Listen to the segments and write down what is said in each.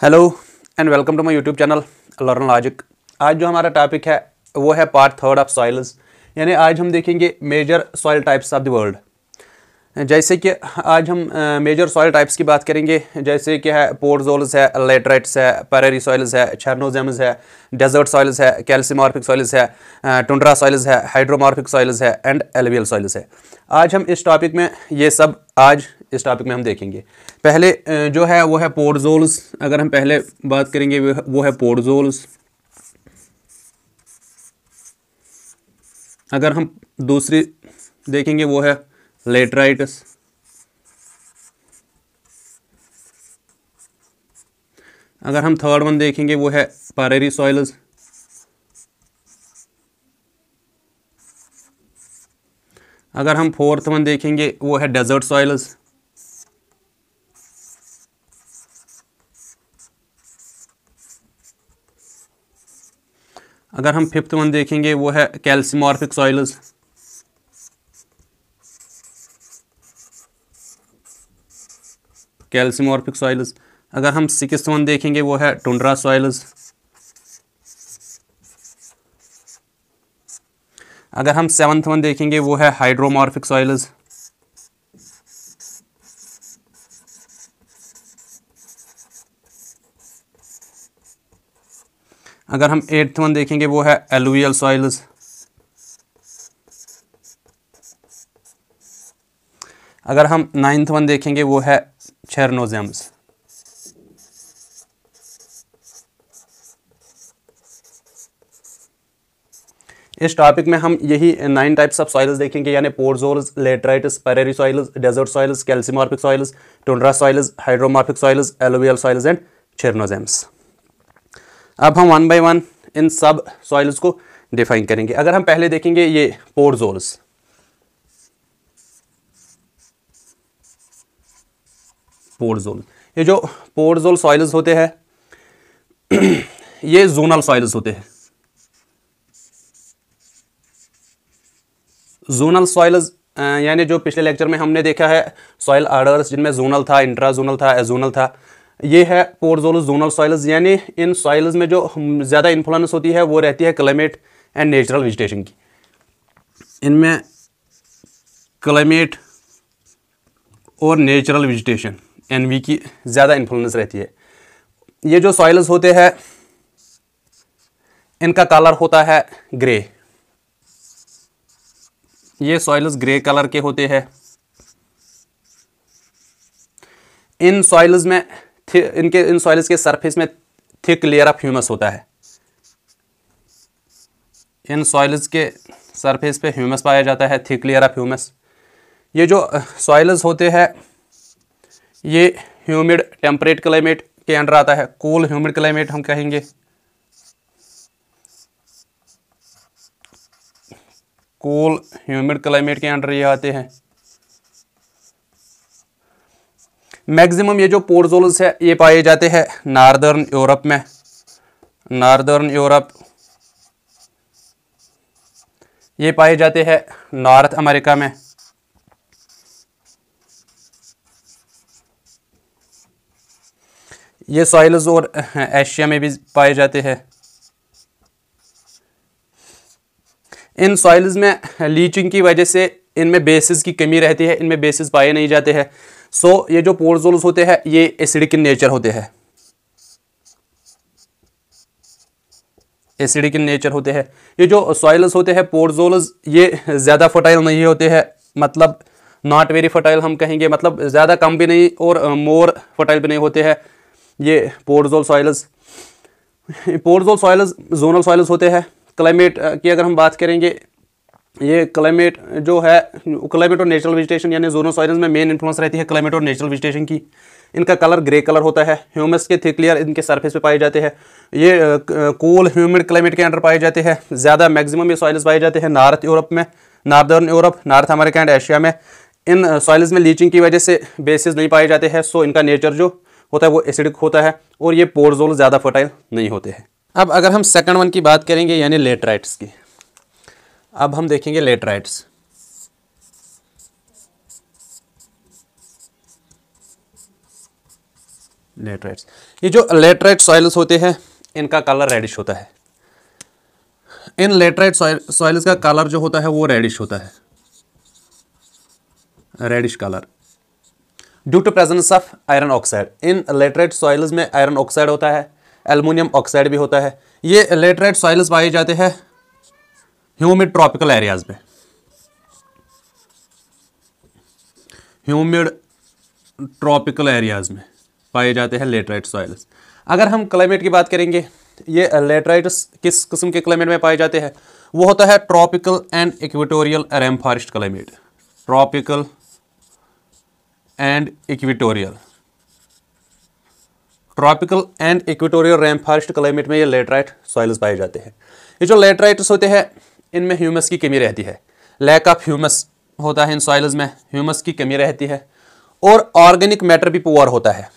Hello and welcome to my YouTube channel Learn Logic. आज जो हमारा टॉपिक है वो है पार्ट थर्ड ऑफ सॉइल्स, यानी आज हम देखेंगे major soil types of the world. जैसे कि आज हम मेजर सॉइल टाइप्स की बात करेंगे, जैसे कि है पोरजोल्स है, लेटराइट्स है, पैरेरी सॉइल्स है, चेरनोजेम्स है, डेजर्ट सॉइल्स है, कैल्सीमॉर्फिक सॉइल्स है, टुंड्रा सॉइल्स है, हाइड्रोमॉर्फिक सॉइल्स है एंड एलुवियल सॉइल्स है। आज हम इस टॉपिक में ये सब आज इस टॉपिक में हम देखेंगे। पहले जो है वो है पोरजोल्स। अगर हम पहले बात करेंगे वो है पोरजोल्स। अगर हम दूसरी देखेंगे वो है लेटराइट्स। अगर हम थर्ड वन देखेंगे वो है पैरेरी सॉइल्स। अगर हम फोर्थ वन देखेंगे वो है डेजर्ट सॉइल्स। अगर हम फिफ्थ वन देखेंगे वो है कैल्सीमॉर्फिक सॉइल्स। Calcimorphic soils. अगर हम सिक्स्थ वन देखेंगे वो है टुंड्रा सॉइल्स। अगर हम सेवंथ वन देखेंगे वो है हाइड्रोमॉर्फिक सॉइल्स। अगर हम एट्थ वन देखेंगे वो है एलुवियल सॉइल्स। अगर हम नाइन्थ वन देखेंगे वो है चेरनोजेम्स। इस टॉपिक में हम यही 9 टाइप्स ऑफ सॉइल्स देखेंगे, यानी podzols, laterites, prairie soils, desert soils, calcimorphic soils, tundra soils, hydromorphic soils, alluvial soils and chernozems. अब हम वन बाय वन इन सब सॉइल्स को डिफाइन करेंगे। अगर हम पहले देखेंगे ये पोरजोल्स। पोरजोल, ये जो पोरजोल सॉइल्स होते हैं ये जोनल सॉइल्स होते हैं। जोनल सॉइल्स यानी जो पिछले लेक्चर में हमने देखा है सॉइल ऑर्डर्स, जिनमें जोनल था, इंट्राजोनल था, एजोनल था, ये है पोरजोल जोनल सॉइल्स। यानी इन सॉइल्स में जो ज़्यादा इन्फ्लुएंस होती है वो रहती है क्लाइमेट एंड नेचुरल वेजिटेशन की। इनमें क्लाइमेट और नेचुरल वेजिटेशन एनवी की ज़्यादा इन्फ्लुएंस रहती है। ये जो सॉइल्स होते हैं इनका कलर होता है ग्रे। ये सॉइल्स ग्रे कलर के होते हैं। इन सॉइल्स में इन सॉइल्स के सरफेस में थिक लेयर ऑफ ह्यूमस होता है। इन सॉइल्स के सरफेस पे ह्यूमस पाया जाता है, थिक लेयर ऑफ ह्यूमस। ये जो सॉइल्स होते हैं ये ह्यूमिड टेम्परेट क्लाइमेट के अंडर आता है। कूल ह्यूमिड क्लाइमेट हम कहेंगे। कूल ह्यूमिड क्लाइमेट के अंडर ये आते हैं। मैक्सिमम ये जो पोरजोल्स है ये पाए जाते हैं नॉर्दर्न यूरोप में। नॉर्दर्न यूरोप, ये पाए जाते हैं नॉर्थ अमेरिका में। ये सॉइल्स और एशिया में भी पाए जाते हैं। इन सॉइल्स में लीचिंग की वजह से इनमें बेसिस की कमी रहती है, इनमें बेसिस पाए नहीं जाते हैं। सो ये जो पोरजोल्स होते हैं ये एसिडिक इन नेचर होते हैं। एसिडिक इन नेचर होते हैं। ये जो सॉइल्स होते हैं पोरजोल्स ये ज़्यादा फर्टाइल नहीं होते हैं, मतलब नॉट वेरी फर्टाइल हम कहेंगे, मतलब ज़्यादा कम भी नहीं और मोर फर्टाइल भी नहीं होते हैं ये पोरजोल सॉइल्स। पोरजोल सॉइल्स जोनल सॉइल्स होते हैं। क्लाइमेट की अगर हम बात करेंगे, ये क्लाइमेट जो है क्लाइमेट और नेचुरल वेजिटेशन, यानी जोनल सॉइल्स में मेन इन्फ्लुएंस रहती है क्लाइमेट और नेचुरल वेजिटेशन की। इनका कलर ग्रे कलर होता है। ह्यूमस के थिक लेयर इनके सरफेस पे पाए जाते हैं। ये कूल ह्यूमिड क्लाइमेट के अंडर पाए जाते हैं। ज़्यादा मैक्सिमम ये सॉइल्स पाए जाते हैं नॉर्थ यूरोप में, northern Europe, north America and Asia में। इन सॉइल्स में लीचिंग की वजह से बेसिस नहीं पाए जाते हैं, सो इनका नेचर जो होता है वो एसिडिक होता है और ये पोरजोल ज़्यादा फर्टाइल नहीं होते हैं। अब अगर हम सेकंड वन की बात करेंगे यानी लेटराइट्स की, अब हम देखेंगे लेटराइट्स। लेटराइट्स। ये जो लेटराइट सॉइल्स होते हैं इनका कलर रेडिश होता है। इन लेटराइट सॉइल्स का कलर जो होता है वो रेडिश होता है, reddish colour, due to presence of iron oxide. इन लेटराइट सॉइल्स में आयरन ऑक्साइड होता है, एल्युमिनियम ऑक्साइड भी होता है। ये लेटराइट सॉइल्स पाए जाते हैं ह्यूमिड ट्रॉपिकल एरियाज में, ह्यूमिड ट्रॉपिकल एरियाज में पाए जाते हैं लेटराइट सॉइल्स। अगर हम क्लाइमेट की बात करेंगे, ये लेटराइट्स किस किस्म के क्लाइमेट में पाए जाते हैं, वो होता है tropical and equatorial rain forest climate, tropical and equatorial, tropical and equatorial rain forest climate में ये लेटराइट सॉइल्स पाए जाते हैं। ये जो लेटराइट्स होते हैं इनमें ह्यूमस की कमी रहती है, लैक ऑफ ह्यूमस होता है इन सॉइल्स में, ह्यूमस की कमी रहती है, और ऑर्गेनिक मैटर भी पुअर होता है,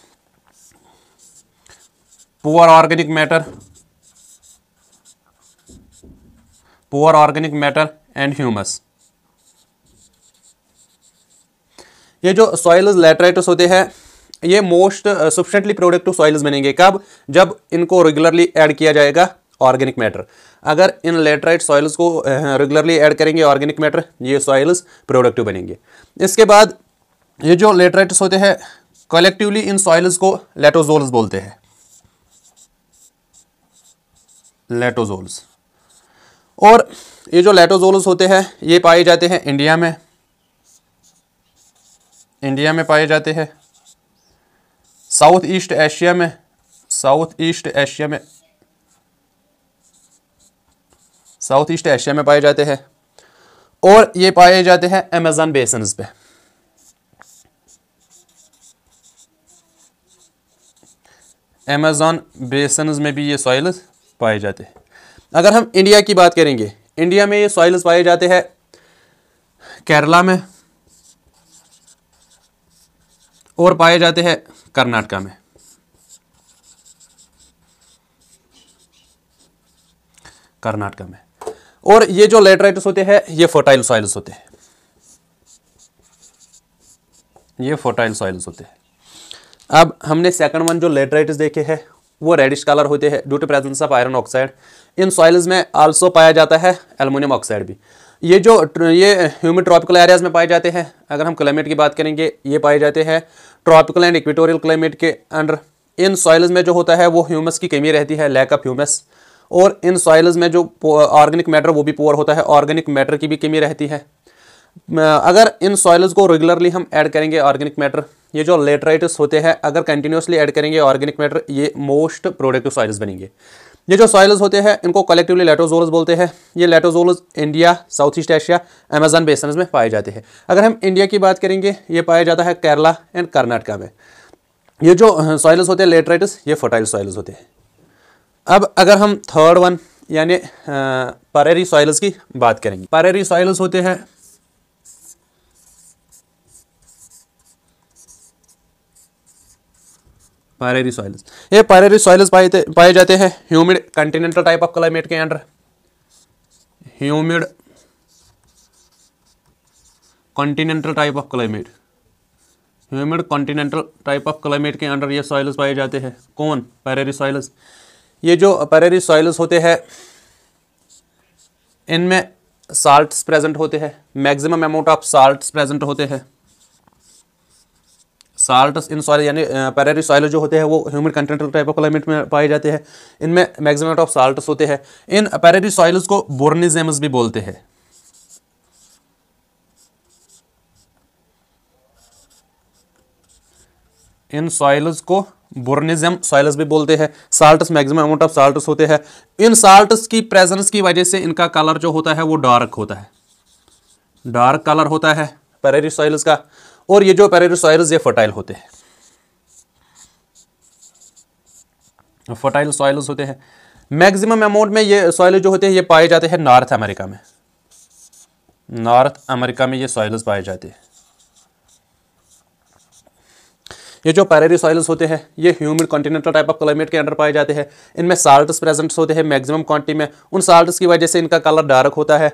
poor organic matter, poor organic matter and humus. ये जो सॉइल्स लेटराइट्स होते हैं ये मोस्ट सफिशिएंटली प्रोडक्टिव सॉइल्स बनेंगे कब, जब इनको रेगुलरली ऐड किया जाएगा ऑर्गेनिक मैटर। अगर इन लेटराइट सॉइल्स को रेगुलरली ऐड करेंगे ऑर्गेनिक मैटर, ये सॉइल्स प्रोडक्टिव बनेंगे। इसके बाद ये जो लेटराइट्स होते हैं कलेक्टिवली इन सॉइल्स को लेटोजोल्स बोलते हैं, लेटोजोल्स। और ये जो लेटोजोल्स होते हैं ये पाए जाते हैं इंडिया में, इंडिया में पाए जाते हैं, साउथ ईस्ट एशिया में, साउथ ईस्ट एशिया में, साउथ ईस्ट एशिया में पाए जाते हैं, और ये पाए जाते हैं अमेज़न बेसिन्स पे, अमेज़न बेसिन्स में भी ये सॉइल्स पाए जाते हैं। अगर हम इंडिया की बात करेंगे, इंडिया में ये सॉइल्स पाए जाते हैं केरला में और पाए जाते हैं कर्नाटका में, कर्नाटका में। और ये जो लेटराइट्स होते हैं ये फर्टाइल सॉइल्स होते हैं, ये फर्टाइल सॉइल्स होते हैं। अब हमने सेकंड वन जो लेटराइट्स देखे हैं वो रेडिश कलर होते हैं due to presence of iron oxide. इन सॉइल्स में आल्सो पाया जाता है एल्युमिनियम ऑक्साइड भी। ये जो ये ह्यूमिड ट्रॉपिकल एरियाज में पाए जाते हैं। अगर हम क्लाइमेट की बात करेंगे, ये पाए जाते हैं ट्रॉपिकल एंड इक्वेटोरियल क्लाइमेट के अंडर। इन सॉइल्स में जो होता है वो ह्यूमस की कमी रहती है, लैक ऑफ ह्यूमस। और इन सॉइल्स में जो ऑर्गेनिक मैटर वो भी पुअर होता है, ऑर्गेनिक मैटर की भी कमी रहती है। अगर इन सॉइल्स को रेगुलरली हम ऐड करेंगे ऑर्गेनिक मैटर, ये जो लेटराइट्स होते हैं अगर कंटिन्यूसली ऐड करेंगे ऑर्गेनिक मैटर, ये मोस्ट प्रोडक्टिव सॉइल्स बनेंगे। ये जो सॉइल्स होते हैं इनको कलेक्टिवली लेटोजोल्स बोलते हैं। ये latosols India, south east Asia, Amazon basins में पाए जाते हैं। अगर हम इंडिया की बात करेंगे, ये पाया जाता है केरला एंड कर्नाटका में। ये जो सॉइल्स होते हैं लेटराइट्स, ये फर्टाइल सॉइल्स होते हैं। अब अगर हम थर्ड वन यानी परेरी सॉइल्स की बात करेंगे, परेरी सॉइल्स होते हैं परेरी सॉइल्स। ये परेरी सॉइल्स पाए जाते हैं humid continental type of climate के under, humid continental type of climate, humid continental type of climate के अंडर ये सॉइल्स पाए जाते हैं। कौन? Prairie soils. ये जो परेरी सॉइल्स होते हैं इनमें साल्ट्स प्रेजेंट होते हैं, maximum amount of salts present होते हैं। साल्ट्स इन सॉइल यानी परेरी सॉइल जो होते हैं वो humid continental type of climate में पाए जाते हैं। इनमें मैक्सिमम अमाउंट ऑफ साल्ट्स होते हैं। इन परेरी सॉइल्स को बोर्निजेम्स भी बोलते हैं। इन सॉइल्स को बोर्निज्म सॉइल्स भी बोलते हैं। Salts maximum amount of salts होते हैं। इन साल्ट्स की प्रेजेंस की वजह से इनका कलर जो होता है वो डार्क होता है, डार्क कलर होता है परेरी सॉइल्स का। और ये जो परेरी सॉइल्स ये फर्टाइल होते हैं, फर्टाइल सॉइल्स होते हैं। मैक्सिमम अमाउंट में ये सॉइल जो होते हैं ये पाए जाते हैं नॉर्थ अमेरिका में, नॉर्थ अमेरिका में ये सॉइल्स पाए जाते हैं। ये जो पैरेरी सॉइल्स होते हैं ये humid continental type of climate के अंडर पाए जाते हैं। इनमें साल्ट्स प्रेजेंट्स होते हैं मैक्सिमम क्वांटिटी में। उन साल्ट्स की वजह से इनका कलर डार्क होता है।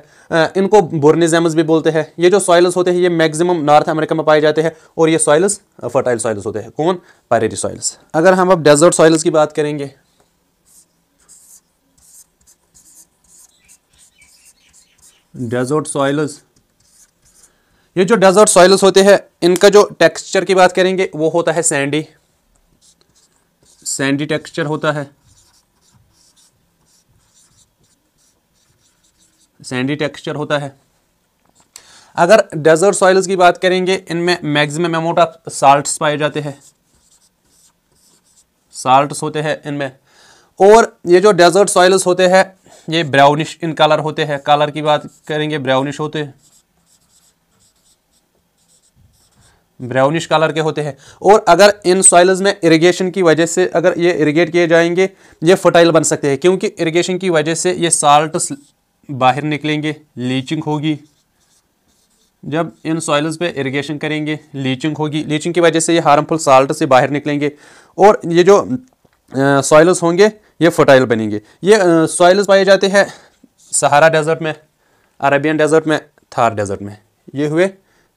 इनको बोर्निजेम्स भी बोलते हैं। ये जो सॉइल्स होते हैं ये मैक्सिमम नॉर्थ अमेरिका में पाए जाते हैं और ये सॉइल्स फर्टाइल सॉइल्स होते हैं। कौन? पैरेरी सॉइल्स। अगर हम अब डेजर्ट सॉइल्स की बात करेंगे, डेजर्ट सॉइल्स, ये जो डेजर्ट सॉइल्स होते हैं इनका जो टेक्सचर की बात करेंगे वो होता है सैंडी, सैंडी टेक्सचर होता है, सैंडी टेक्सचर होता है। अगर डेजर्ट सॉइल्स की बात करेंगे इनमें मैक्सिमम अमाउंट ऑफ साल्ट्स पाए जाते हैं, साल्ट्स होते हैं इनमें। और ये जो डेजर्ट सॉइल्स होते हैं ये ब्राउनिश इन कलर होते हैं। कलर की बात करेंगे ब्राउनिश होते हैं, ब्राउनिश कलर के होते हैं। और अगर इन सॉइल्स में इरिगेशन की वजह से अगर ये इरिगेट किए जाएंगे ये फर्टाइल बन सकते हैं, क्योंकि इरिगेशन की वजह से ये साल्ट्स बाहर निकलेंगे, लीचिंग होगी। जब इन सॉइल्स पे इरिगेशन करेंगे लीचिंग होगी, लीचिंग की वजह से ये हार्मफुल साल्ट से बाहर निकलेंगे और ये जो सॉइल्स होंगे ये फर्टाइल बनेंगे। ये सॉइल्स पाए जाते हैं सहारा डेजर्ट में, अरेबियन डेजर्ट में, थार डेजर्ट में। ये हुए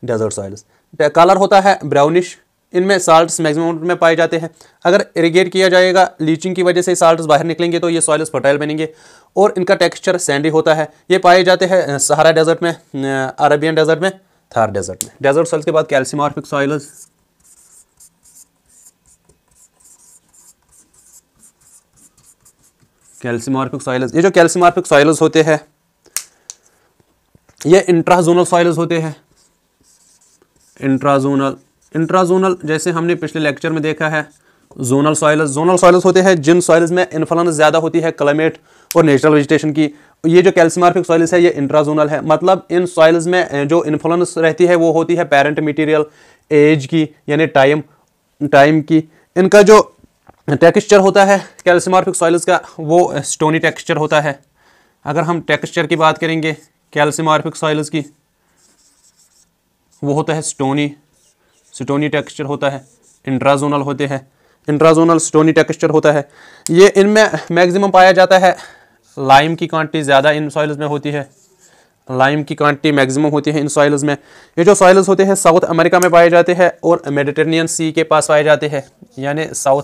डेजर्ट सॉइल्स। कलर होता है ब्राउनिश, इनमें साल्ट्स मैक्सिमम में पाए जाते हैं। अगर इरिगेट किया जाएगा लीचिंग की वजह से साल्ट्स बाहर निकलेंगे तो ये सॉइल्स फर्टाइल बनेंगे और इनका टेक्सचर सैंडी होता है। ये पाए जाते हैं सहारा डेजर्ट में, अरेबियन डेजर्ट में, थार डेजर्ट में। डेजर्ट सॉइल्स के बाद कैल्शियमॉर्फिक सॉइल्स, कैल्शियमॉर्फिक सॉइल्स। ये जो कैल्शियमॉर्फिक सॉइल्स होते हैं ये इंट्राजोनल सॉइल्स होते हैं। इंट्राजोनल, इंट्राजोनल जैसे हमने पिछले लेक्चर में देखा है जोनल सॉइल्स, जोनल सॉइल्स होते हैं जिन सॉइल्स में इन्फ्लुएंस ज़्यादा होती है क्लाइमेट और नेचुरल वेजिटेशन की। ये जो कैल्शियमॉर्फिक सॉइल्स है ये इंट्राजोनल है, मतलब इन सॉइल्स में जो इन्फ्लुएंस रहती है वो होती है पेरेंट मटेरियल, एज की यानी टाइम की। इनका जो टेक्सचर होता है कैल्शियमॉर्फिक सॉइल्स का वो स्टोनी टेक्सचर होता है। अगर हम टेक्सचर की बात करेंगे कैल्शियमॉर्फिक सॉइल्स की, वो होता है स्टोनी टेक्सचर होता है। इंट्राजोनल होते हैं, इंट्राजोनल स्टोनी टेक्सचर होता है। ये इनमें मैक्सिमम पाया जाता है, लाइम की क्वांटिटी ज़्यादा इन सॉइल्स में होती है, लाइम की क्वांटिटी मैक्सिमम होती है इन सॉइल्स में। ये जो सॉइल्स होते हैं साउथ अमेरिका में पाए जाते हैं और मेडिटेरेनियन सी के पास पाए जाते हैं, यानी साउथ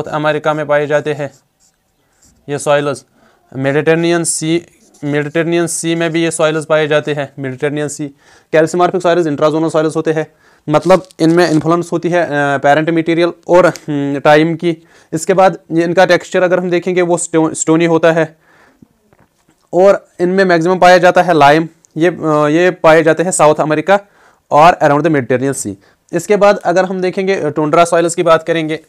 अमेरिका में पाए जाते हैं ये सॉइल्स। मेडिटेरेनियन सी में भी ये सॉइल्स पाए जाते हैं, मेडिटेरेनियन सी। कैल्शियमॉर्फिक सॉइल्स इंट्राजोनल सॉइल्स होते हैं, मतलब इनमें इन्फ्लुएंस होती है पेरेंट मटेरियल और टाइम की। इसके बाद ये इनका टेक्सचर अगर हम देखेंगे वो स्टोनी होता है और इनमें मैक्सिमम पाया जाता है लाइम। ये पाए जाते हैं साउथ अमेरिका और अराउंड द मेडिटेरेनियन सी। इसके बाद अगर हम देखेंगे टुंड्रा सॉइल्स की बात करेंगे,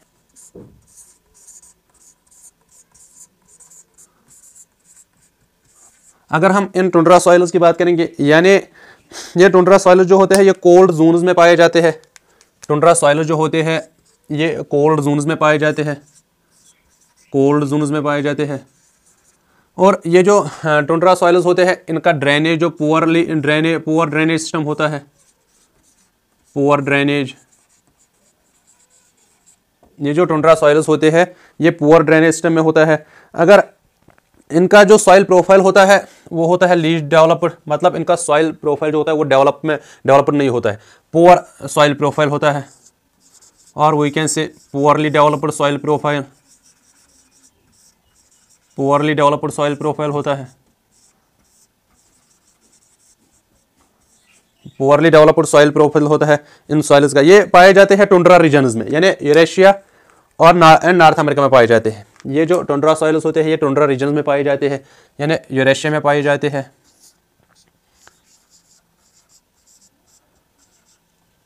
अगर हम इन टुंड्रा सॉइल्स की बात करेंगे यानी ये टुंड्रा सॉइल्स जो होते हैं ये कोल्ड जोन्स में पाए जाते हैं। टुंड्रा सॉइल्स जो होते हैं ये कोल्ड जोन्स में पाए जाते हैं, कोल्ड जोन्स में पाए जाते हैं। और ये जो टुंड्रा सॉइल्स होते हैं इनका ड्रेनेज जो पुअर ड्रेनेज सिस्टम होता है, पुअर ड्रेनेज। ये जो टुंड्रा सॉइल्स होते हैं ये पुअर ड्रेनेज सिस्टम में होता है। अगर इनका जो सॉइल प्रोफाइल होता है वो होता है लीस्ट डेवलप्ड, मतलब इनका सॉइल प्रोफाइल जो होता है वो डेवलप्ड नहीं होता है, पुअर सॉइल प्रोफाइल होता है। और we can say poorly developed soil profile, poorly developed soil profile होता है, पुअरली डेवलप्ड सॉइल प्रोफाइल होता है इन सॉइल्स का। ये पाए जाते हैं टुंड्रा रीजन्स में, यानी यूरेशिया और नॉर्थ अमेरिका में पाए जाते हैं। ये जो टुंड्रा सॉइल्स होते हैं ये टुंड्रा रीजन्स में पाए जाते हैं, यानी यूरेशिया में पाए जाते हैं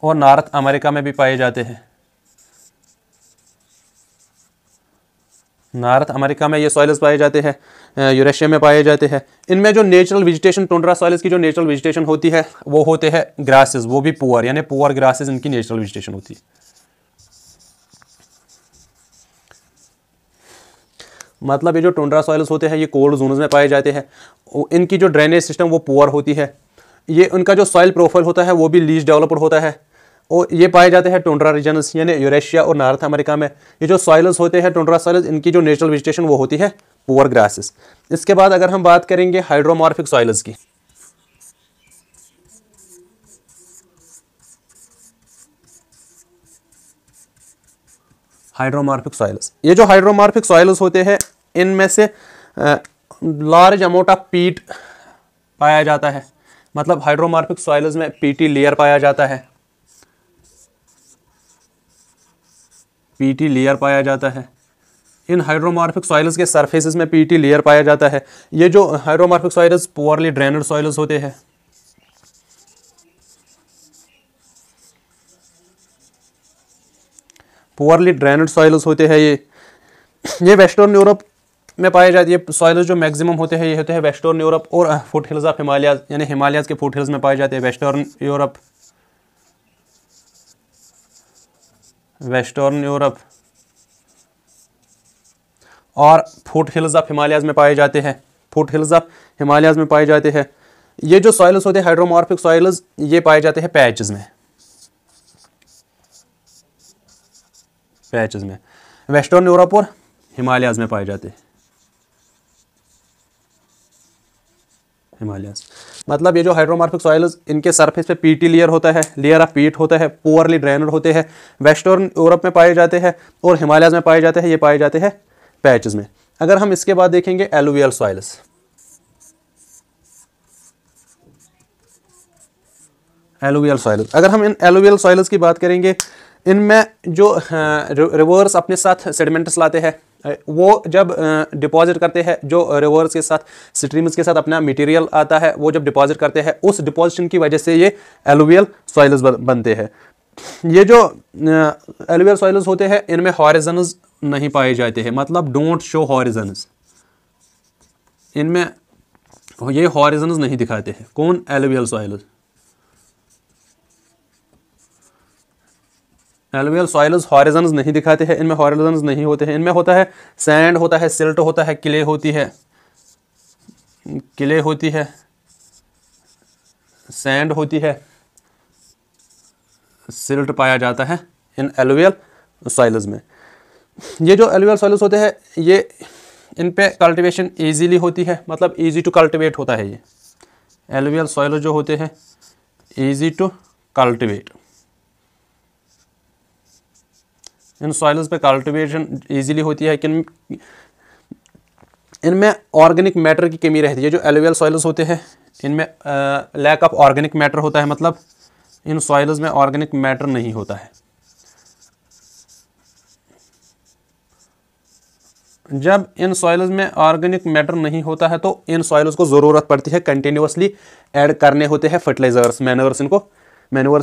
और नॉर्थ अमेरिका में भी पाए जाते हैं। नॉर्थ अमेरिका में ये सॉइल्स पाए जाते हैं, यूरेशिया में पाए जाते हैं। इनमें जो नेचुरल वेजिटेशन टुंड्रा सॉइल्स की जो नेचुरल वेजिटेशन होती है वो होते हैं ग्रासेस, वो भी पुअर, यानी पुअर ग्रासेस इनकी नेचुरल वेजिटेशन होती है। मतलब ये जो टुंड्रा सॉइल्स होते हैं ये कोल्ड जोन्स में पाए जाते हैं। इनकी जो ड्रेनेज सिस्टम वो पुअर होती है। ये उनका जो सॉइल प्रोफाइल होता है वो भी लीस्ट डेवलप्ड होता है और ये पाए जाते हैं टुंड्रा रीजन्स यानी यूरेशिया और नॉर्थ अमेरिका में। ये जो सॉइल्स होते हैं टुंड्रा सॉइल्स, इनकी जो नेचुरल वेजिटेशन वो होती है पुअर ग्रासेस। इसके बाद अगर हम बात करेंगे हाइड्रोमॉर्फिक सॉइल्स की, हाइड्रोमॉर्फिक सॉइल्स, ये जो हाइड्रोमॉर्फिक सॉइल्स होते हैं इनमें से लार्ज अमाउंट ऑफ पीट पाया जाता है। मतलब हाइड्रोमॉर्फिक सॉइल्स में पीटी लेयर पाया जाता है, पीटी लेयर पाया जाता है। इन हाइड्रोमॉर्फिक सॉइल्स के सरफेसेस में पीटी लेयर पाया जाता है। ये जो हाइड्रोमॉर्फिक सॉइल्स पुअरली ड्रेनेड सॉइल्स होते हैं। पुअरली ड्रेनेड सॉइल्स होते हैं ये वेस्टर्न यूरोप में पाए जाते हैं। ये सॉइल्स जो मैक्सिमम होते हैं ये होते हैं वेस्टर्न यूरोप और फुट हिल्स ऑफ हिमालयाज यानी हिमालयाज के फुट हिल्स में पाए जाते हैं। वेस्टर्न यूरोप और फुट हिल्स ऑफ हिमालयाज में पाए जाते हैं, फुट हिल्स ऑफ हिमालयाज में पाए जाते हैं। ये जो सॉइल्स होते हैं हाइड्रोमॉर्फिक सॉइल्स, ये पाए जाते हैं पैचेस में, पैचेस में वेस्टर्न यूरोप और हिमालयाज में पाए जाते हैं। हिमालयाज मतलब ये जो हाइड्रोमॉर्फिक सॉइल्स, इनके सरफेस पे पीटी लेयर होता है, लेयर ऑफ पीट होता है, पुअरली ड्रेनेड होते हैं, वेस्टर्न यूरोप में पाए जाते हैं और हिमालयाज में पाए जाते हैं। ये पाए जाते हैं पैचेस में। अगर हम इसके बाद देखेंगे एलुवियल सॉइल्स, एलुवियल सॉइल्स, अगर हम इन एलुवियल सॉइल्स की बात करेंगे, इनमें जो रिवर्स अपने साथ सेडिमेंट्स लाते हैं, वो जब डिपॉजिट करते हैं, जो रिवर्स के साथ स्ट्रीम्स के साथ अपना मटेरियल आता है, वो जब डिपॉजिट करते हैं, उस डिपॉजिशन की वजह से ये एलुवियल सॉइल्स बनते हैं। ये जो एलुवियल सॉइल्स होते हैं इनमें हॉरिजन्स नहीं पाए जाते हैं, मतलब डोंट शो हॉरिजन्स, इनमें ये हॉरिजन्स नहीं दिखाते हैं। कौन? Alluvial soils. Alluvial soils horizons नहीं दिखाते हैं, इनमें हॉरिजन्स नहीं होते हैं। इनमें होता है सैंड होता है, सिल्ट होता है, क्ले होती है, क्ले होती है, सैंड होती है, सिल्ट पाया जाता है इन एलुवियल सॉइल्स में। ये जो एलुवियल सॉइल्स होते हैं ये इन पे कल्टीवेशन इजीली होती है, मतलब इजी टू कल्टीवेट होता है। ये एलुवियल सॉइल्स जो होते हैं इजी टू कल्टीवेट, इन सॉइल्स पे कल्टीवेशन इजीली होती है। कि इनमें ऑर्गेनिक मैटर की कमी रहती है। जो एलुवियल सॉइल्स होते हैं इनमें लैक ऑफ ऑर्गेनिक मैटर होता है, मतलब इन सॉइल्स में ऑर्गेनिक मैटर नहीं होता है। जब इन सॉइल्स में ऑर्गेनिक मैटर नहीं होता है तो इन सॉइल्स को ज़रूरत पड़ती है कंटिन्यूसली ऐड करने होते हैं फर्टिलाइजर्स, मैन्योर्स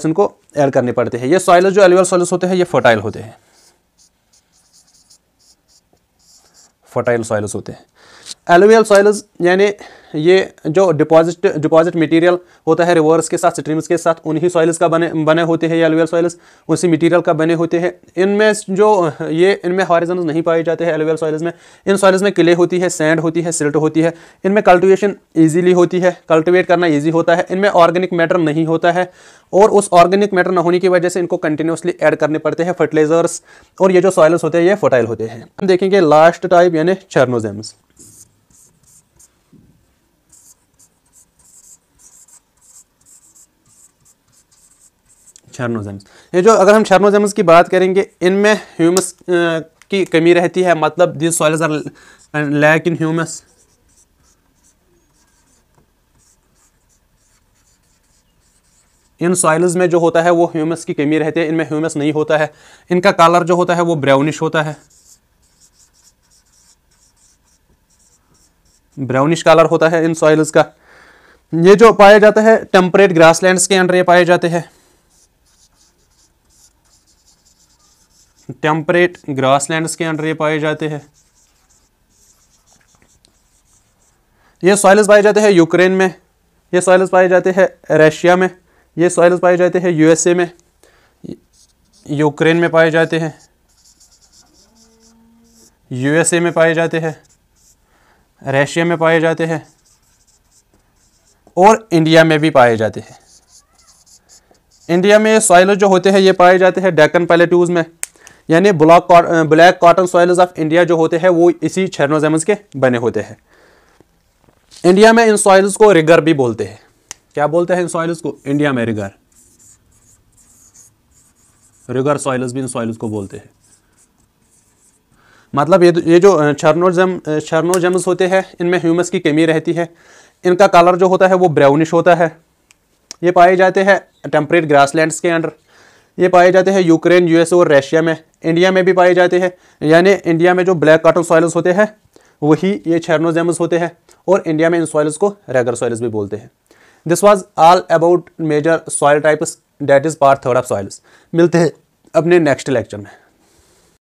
इनको ऐड करने पड़ते हैं। ये सॉइल्स जो एलुवियल सॉइल्स होते हैं ये फर्टाइल होते हैं, फर्टाइल सॉइल्स होते हैं। एलुवियल सॉइल्स यानी ये जो डिपॉजिट मटेरियल होता है रिवर्स के साथ, स्ट्रीम्स के साथ, उन्हीं सॉइल्स का बने होते हैं। ये एलुवियल सॉइल्स उसी मटेरियल का बने होते हैं। इनमें जो इनमें हॉरिजन्स नहीं पाए जाते हैं एलुवियल सॉइल्स में। इन सॉइल्स में क्ले होती है, सैंड होती है, सिल्ट होती है। इनमें कल्टीवेशन ईजीली होती है, कल्टीवेट करना ईजी होता है। इनमें ऑर्गेनिक मैटर नहीं होता है और उस ऑर्गेनिक मैटर न होने की वजह से इनको कंटिन्यूसली ऐड करने पड़ते हैं फर्टिलाइजर्स, और ये जो सॉइल्स होते हैं ये फर्टाइल होते हैं। हम देखेंगे लास्ट टाइप यानी चेर्नोजेम्स। चेर्नोजेम्स, ये जो अगर हम चेर्नोजेम्स की बात करेंगे, इनमें ह्यूमस की कमी रहती है, मतलब this soils are lack in humus. इन सॉइल्स में जो होता है वो ह्यूमस की कमी रहती है, इनमें ह्यूमस नहीं होता है। इनका कलर जो होता है वो ब्राउनिश होता है, ब्राउनिश कलर होता है इन सॉइल्स का। ये जो पाया जाता है टेम्परेट ग्रासलैंड्स के अंडर ये पाए जाते हैं, टेम्परेट ग्रासलैंड्स के अंडर ये पाए जाते हैं। ये सॉइल्स पाए जाते हैं यूक्रेन में, ये सॉइल्स पाए जाते हैं रशिया में, ये सॉइल्स पाए जाते हैं यूएसए में, यूक्रेन में पाए जाते हैं, यूएसए में पाए जाते हैं, रशिया में पाए जाते हैं और इंडिया में भी पाए जाते हैं। इंडिया में सॉइल्स जो होते हैं ये पाए जाते हैं डेक्कन प्लेट्यूज में, यानी black cotton soils of India जो होते हैं वो इसी चेरनोज़ेम्स के बने होते हैं। इंडिया में इन सॉइल्स को रिगर भी बोलते हैं। क्या बोलते हैं इन सॉइल्स को? इंडिया में रिगर सॉइल्स भी इन सॉइल्स को बोलते हैं। मतलब ये जो चेरनोज़ेम्स होते हैं इनमें ह्यूमस की कमी रहती है, इनका कलर जो होता है वो ब्राउनिश होता है। ये पाए जाते हैं टेम्परेट ग्रासलैंड्स के अंडर, ये पाए जाते हैं यूक्रेन, यूएसए और रशिया में। इंडिया में भी पाए जाते हैं, यानी इंडिया में जो ब्लैक कॉटन सॉइल्स होते हैं वही ये चेरनोज़ेम्स होते हैं, और इंडिया में इन सॉइल्स को रेगर सॉइल्स भी बोलते हैं। This was all about major soil types, that is part 3 of soils. मिलते हैं अपने नेक्स्ट लेक्चर में।